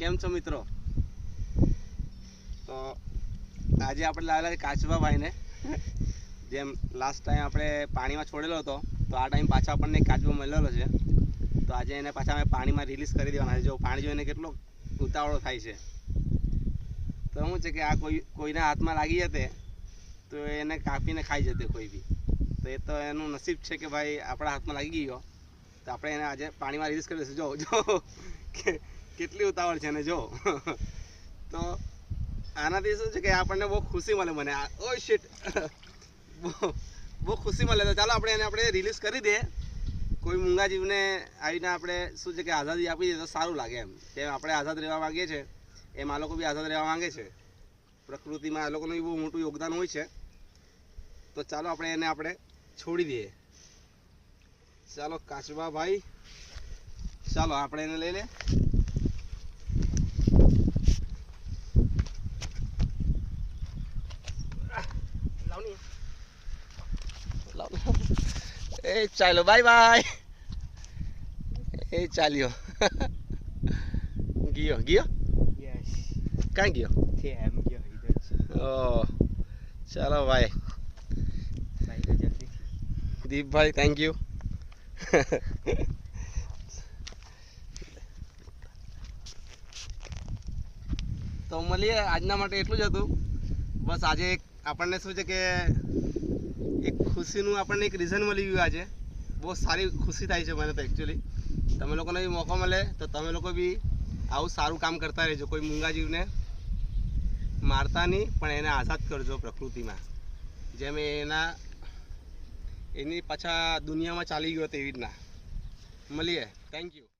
કેમ છો મિત્રો? તો આજે આપણે લાવેલા છે કાચબાભાઈને. જેમ લાસ્ટ ટાઈમ આપણે પાણીમાં છોડેલો હતો, તો આ ટાઈમ પાછા આપણને કાચબો મળેલો છે. તો આજે એને પાછા અમે પાણીમાં રિલીઝ કરી દેવાના છે. જો પાણી જોઈને કેટલો ઉતાવળો થાય છે. તો શું છે કે આ કોઈના હાથમાં લાગી જતે તો એને કાપીને ખાઈ જતે કોઈ બી. તો એ તો એનું નસીબ છે કે ભાઈ આપણા હાથમાં લાગી ગયો, તો આપણે એને આજે પાણીમાં રિલીઝ કરી દઈશું. જો કેટલી ઉતાવળ છે ને જો. તો આનાથી શું છે કે આપણને બહુ ખુશી મળે. મને ઓ શિટ, બહુ ખુશી મળે. તો ચાલો આપણે રિલીઝ કરી દઈએ. કોઈ મૂંગા જીવને આવીને આપણે શું છે કે આઝાદી આપી દઈએ તો સારું લાગે. એમ આપણે આઝાદ રહેવા માંગીએ છીએ, એમ આ લોકો બી આઝાદ રહેવા માંગે છે. પ્રકૃતિમાં આ લોકોનું બહુ મોટું યોગદાન હોય છે. તો ચાલો આપણે છોડી દઈએ. ચાલો કાચબા ભાઈ, ચાલો આપણે એને લઈ લે. એ ચાલો, બાય બાય. એ ચાલ્યો. ગયો ક્યાં ગયો? ઓહ, ચાલો ભાઈ. Deepbhai thank you. તો મળીએ. આજના માટે એટલું જ હતું. બસ આજે આપણને શું છે કે એક ખુશીનું આપણને એક રીઝન મળી ગયું. આજે બહુ સારી ખુશી થાય છે મને તો એકચ્યુઅલી. તમે લોકોને બી મોકો મળે તો તમે લોકો બી આવું સારું કામ કરતા રહેજો. કોઈ મૂંગા જીવને મારતા નહીં, પણ એને આઝાદ કરજો પ્રકૃતિમાં. જેમ એની પાછા દુનિયામાં ચાલી ગયો તેવી રીતના. મળીએ. Thank you.